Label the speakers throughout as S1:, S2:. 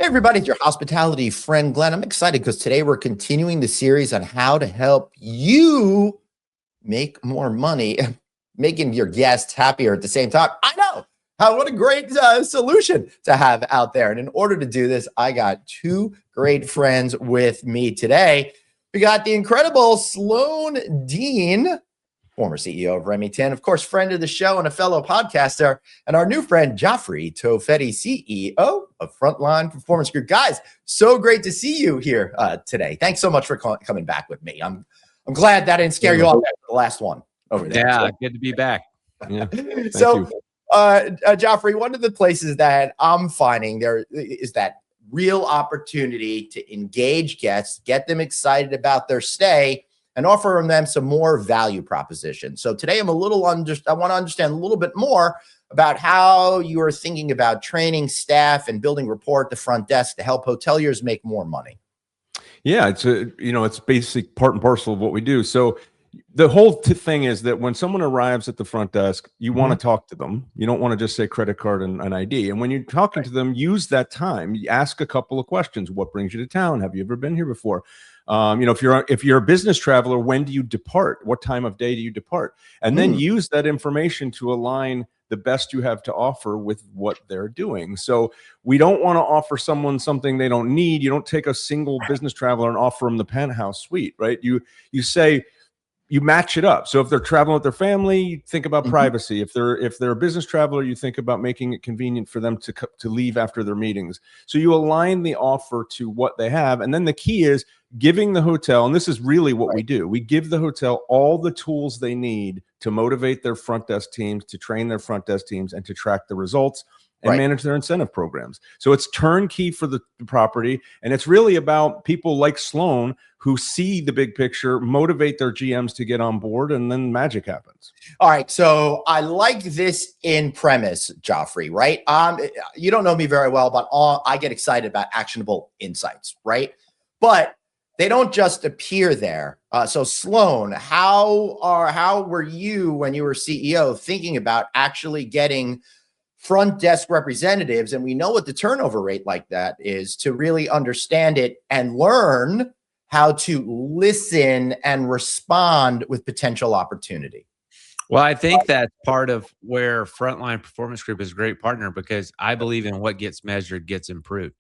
S1: everybody, it's your hospitality friend, Glenn. I'm excited because today we're continuing the series on how to help you make more money, making your guests happier at the same time. I know. What a great solution to have out there. And in order to do this, I got two great friends with me today. We got the incredible Sloan Dean, former CEO of Remington, of course, friend of the show and a fellow podcaster, and our new friend, Geoffrey Toffetti, CEO of Frontline Performance Group. Guys, so great to see you here today. Thanks so much for coming back with me. I'm glad that didn't scare you off after the last one over there.
S2: Yeah, good to be back. Yeah.
S1: So, Geoffrey, one of the places that I'm finding there is that real opportunity to engage guests, get them excited about their stay, and offer them some more value proposition. So today I want to understand a little bit more about how you are thinking about training staff and building rapport at the front desk to help hoteliers make more money.
S3: Yeah, it's basic part and parcel of what we do. So the whole thing is that when someone arrives at the front desk, you want to talk to them. You don't want to just say credit card and an ID. And when you're talking to them, use that time. You ask a couple of questions. What brings you to town? Have you ever been here before? If you're a business traveler, when do you depart? What time of day do you depart? And then use that information to align the best you have to offer with what they're doing. So we don't want to offer someone something they don't need. You don't take a single business traveler and offer them the penthouse suite, right? You say, you match it up. So if they're traveling with their family, you think about privacy. If they're a business traveler, you think about making it convenient for them to leave after their meetings. So you align the offer to what they have. And then the key is giving the hotel, and this is really what we do. We give the hotel all the tools they need to motivate their front desk teams, to train their front desk teams, and to track the results and manage their incentive programs. So it's turnkey for the property. And it's really about people like Sloan who see the big picture, motivate their GMs to get on board, and then magic happens.
S1: All right. So I like this in premise, Geoffrey, right? You don't know me very well, but I get excited about actionable insights, right? But they don't just appear there. So Sloan, how were you, when you were CEO, thinking about actually getting front desk representatives, and we know what the turnover rate like that is, to really understand it and learn how to listen and respond with potential opportunity?
S2: Well, I think that's part of where Frontline Performance Group is a great partner, because I believe in what gets measured gets improved.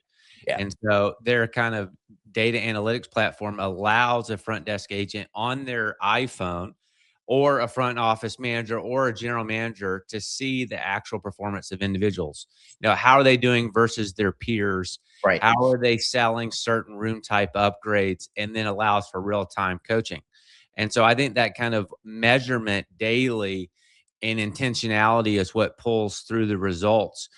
S2: Yeah. And so their kind of data analytics platform allows a front desk agent on their iPhone or a front office manager or a general manager to see the actual performance of individuals. How are they doing versus their peers? Right. How are they selling certain room type upgrades? And then allows for real-time coaching. And so I think that kind of measurement daily and intentionality is what pulls through the results.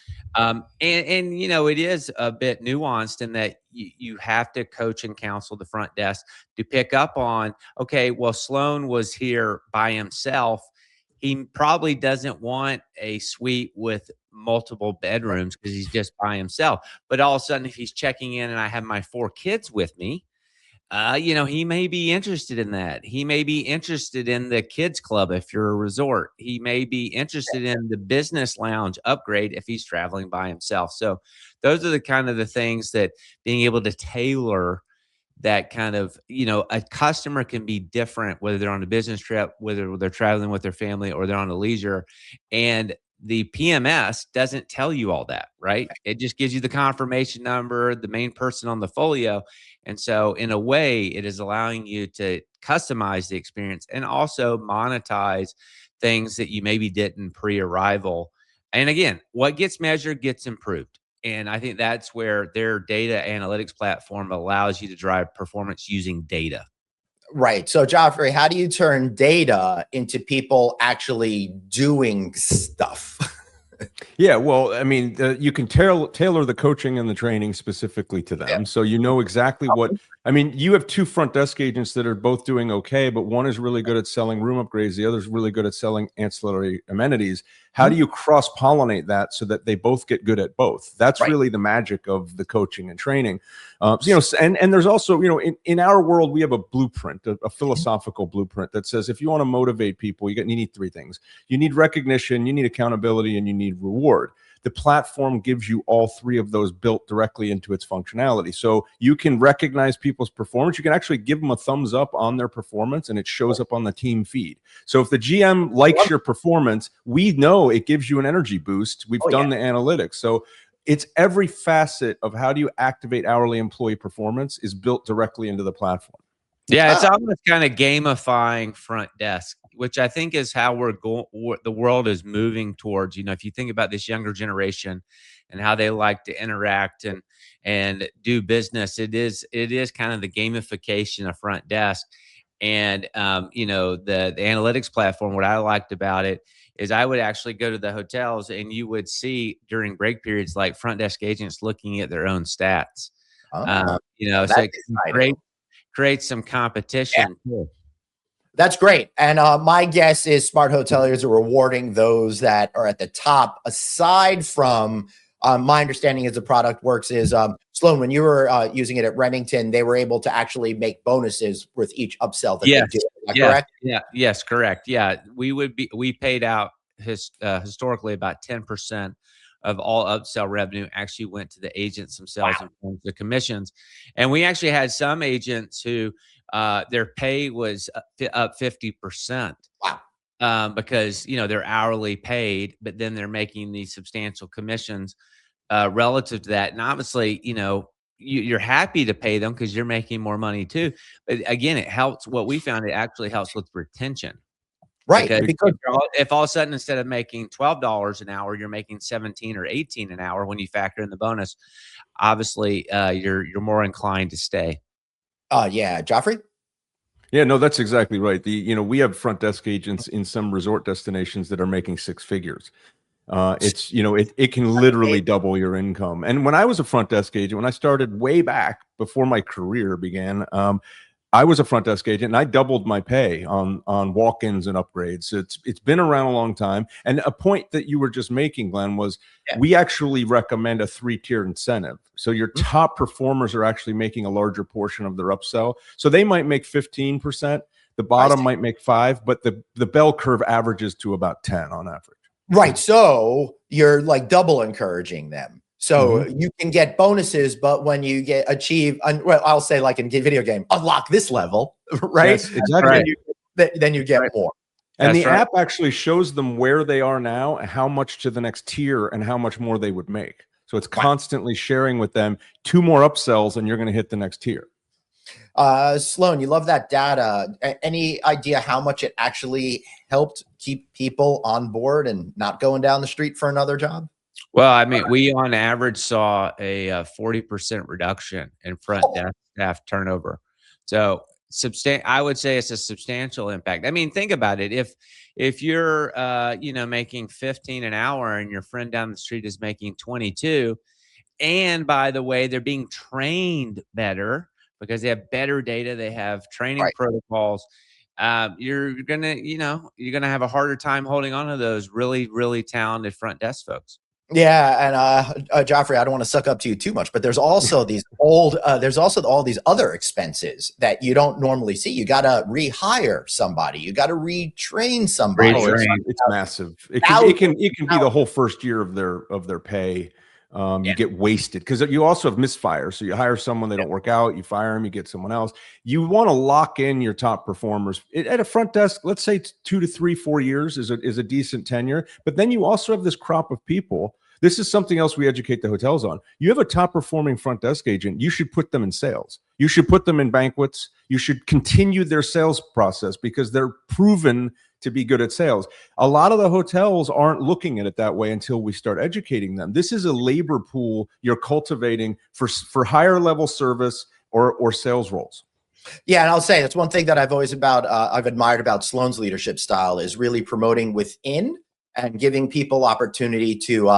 S2: It is a bit nuanced in that you have to coach and counsel the front desk to pick up on, okay, well, Sloan was here by himself. He probably doesn't want a suite with multiple bedrooms because he's just by himself. But all of a sudden, if he's checking in and I have my 4 kids with me, he may be interested in that. He may be interested in the kids club if you're a resort. He may be interested in the business lounge upgrade if he's traveling by himself. So those are the kind of the things that being able to tailor that kind of, a customer can be different, whether they're on a business trip, whether they're traveling with their family, or they're on a leisure. And the PMS doesn't tell you all that, right? It just gives you the confirmation number, the main person on the folio. And so in a way, it is allowing you to customize the experience and also monetize things that you maybe didn't pre-arrival. And again, what gets measured gets improved. And I think that's where their data analytics platform allows you to drive performance using data.
S1: Right. So, Geoffrey, how do you turn data into people actually doing stuff?
S3: Yeah, well, I mean, you can tailor the coaching and the training specifically to them. Yeah. So you know exactly what, I mean, you have 2 front desk agents that are both doing okay, but one is really good at selling room upgrades. The other is really good at selling ancillary amenities. How do you cross-pollinate that so that they both get good at both? That's really the magic of the coaching and training. And there's also, in our world, we have a blueprint, a philosophical blueprint that says if you want to motivate people, you need 3 things. You need recognition, you need accountability, and you need reward. The platform gives you all three of those built directly into its functionality. So you can recognize people's performance. You can actually give them a thumbs up on their performance, and it shows up on the team feed. So if the GM likes your performance, we know it gives you an energy boost. We've done the analytics. So it's every facet of how do you activate hourly employee performance is built directly into the platform.
S2: Yeah, it's almost kind of gamifying front desk, which I think is how we're going. The world is moving towards. You know, if you think about this younger generation and how they like to interact and do business, it is kind of the gamification of front desk. And you know, the analytics platform. What I liked about it is I would actually go to the hotels and you would see during break periods like front desk agents looking at their own stats. You know, so it create some competition.
S1: Yeah. That's great. And my guess is smart hoteliers are rewarding those that are at the top. Aside from my understanding as the product works is, Sloan, when you were using it at Remington, they were able to actually make bonuses with each upsell that they do. Is that correct?
S2: Yeah. Yes, correct. Yeah. We paid out historically about 10% of all upsell revenue actually went to the agents themselves in terms of commissions. And we actually had some agents who their pay was up 50%.
S1: Wow.
S2: Because, you know, they're hourly paid, but then they're making these substantial commissions relative to that. And obviously, you know, you're happy to pay them because you're making more money too. But again, it helps. What we found, it actually helps with retention.
S1: Right.
S2: Because if all of a sudden, instead of making $12 an hour, you're making 17 or 18 an hour when you factor in the bonus, obviously you're more inclined to stay.
S1: Yeah. Geoffrey?
S3: Yeah, no, that's exactly right. You know, we have front desk agents in some resort destinations that are making six figures. It's, you know, it can literally double your income. And when I was a front desk agent, when I started way back before my career began, I was a front desk agent and I doubled my pay on walk-ins and upgrades. It's been around a long time. And a point that you were just making, Glenn, was we actually recommend a 3-tier incentive. So your top performers are actually making a larger portion of their upsell. So they might make 15%, the bottom might make 5%, but the bell curve averages to about 10 on average.
S1: Right. So you're like double encouraging them. So you can get bonuses, but when you well, I'll say like in a video game, unlock this level, right?
S3: Yes, exactly.
S1: Then you get more.
S3: And the app actually shows them where they are now, how much to the next tier, and how much more they would make. So it's constantly sharing with them 2 more upsells, and you're going to hit the next tier.
S1: Sloan, you love that data. Any idea how much it actually helped keep people on board and not going down the street for another job?
S2: Well, I mean, we on average saw a 40% reduction in front desk staff turnover. So I would say it's a substantial impact. I mean, think about it. If you're you know, making 15 an hour and your friend down the street is making 22, and by the way, they're being trained better because they have better data, they have training protocols. You're gonna have a harder time holding on to those really, really talented front desk folks.
S1: Yeah, and Geoffrey, I don't want to suck up to you too much, but there's also these there's also all these other expenses that you don't normally see. You got to rehire somebody, you got to retrain somebody.
S3: It's massive. It can be the whole first year of their pay. You get wasted because you also have misfire. So you hire someone, they don't work out, you fire them, you get someone else. You want to lock in your top performers at a front desk. Let's say 2 to 3, 4 years is a decent tenure. But then you also have this crop of people. This is something else we educate the hotels on. You have a top performing front desk agent. You should put them in sales. You should put them in banquets. You should continue their sales process because they're proven to be good at sales. A lot of the hotels aren't looking at it that way until we start educating them. This is a labor pool you're cultivating for higher level service or sales roles.
S1: Yeah, and I'll say that's one thing that I've admired about Sloan's leadership style is really promoting within and giving people opportunity to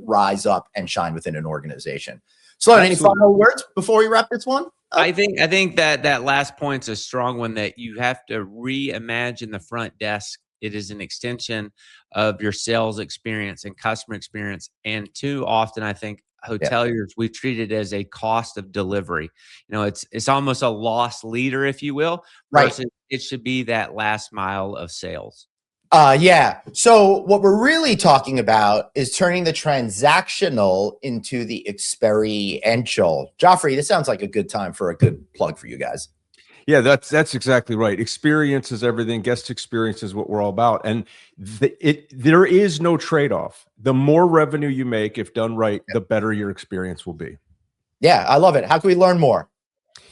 S1: rise up and shine within an organization. Sloan, any final words before we wrap this one?
S2: I think that last point's a strong one, that you have to reimagine the front desk. It is an extension of your sales experience and customer experience. And too often, I think hoteliers, we treat it as a cost of delivery. You know, it's almost a loss leader, if you will.
S1: Right.
S2: It should be that last mile of sales.
S1: Yeah. So what we're really talking about is turning the transactional into the experiential. Geoffrey, this sounds like a good time for a good plug for you guys.
S3: Yeah, that's exactly right. Experience is everything. Guest experience is what we're all about. And there is no trade-off. The more revenue you make, if done right, the better your experience will be.
S1: Yeah, I love it. How can we learn more?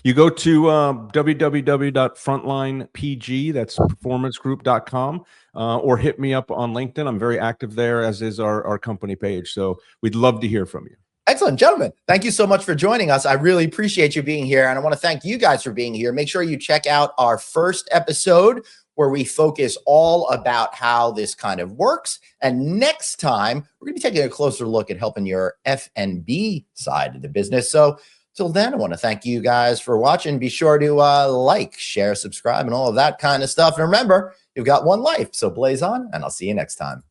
S3: You go to www.frontlinepg, that's performancegroup.com, or hit me up on LinkedIn. I'm very active there, as is our company page. So we'd love to hear from you.
S1: Excellent, gentlemen. Thank you so much for joining us. I really appreciate you being here. And I want to thank you guys for being here. Make sure you check out our first episode where we focus all about how this kind of works. And next time, we're going to be taking a closer look at helping your F&B side of the business. So till then, I want to thank you guys for watching. Be sure to like, share, subscribe, and all of that kind of stuff. And remember, you've got one life. So blaze on, and I'll see you next time.